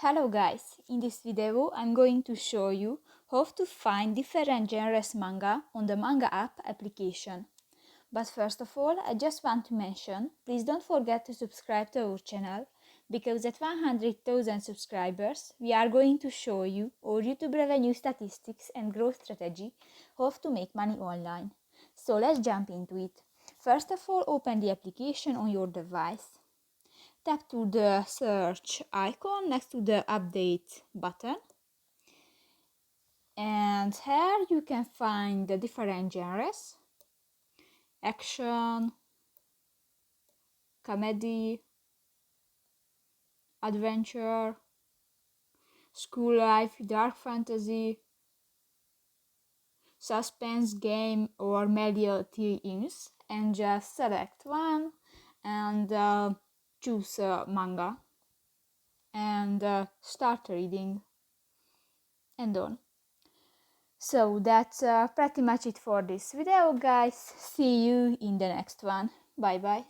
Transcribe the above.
Hello guys, in this video I'm going to show you how to find different genres manga on the Manga app application. But first of all, I just want to mention, please don't forget to subscribe to our channel, because at 100,000 subscribers we are going to show you our YouTube revenue statistics and growth strategy, how to make money online. So let's jump into it. First of all, open the application on your device. Tap to the search icon next to the update button, and here you can find the different genres: action, comedy, adventure, school life, dark fantasy, suspense, game, or medial teens, and just select one and choose manga and start reading and on. So that's pretty much it for this video, guys. See you in the next one. Bye bye.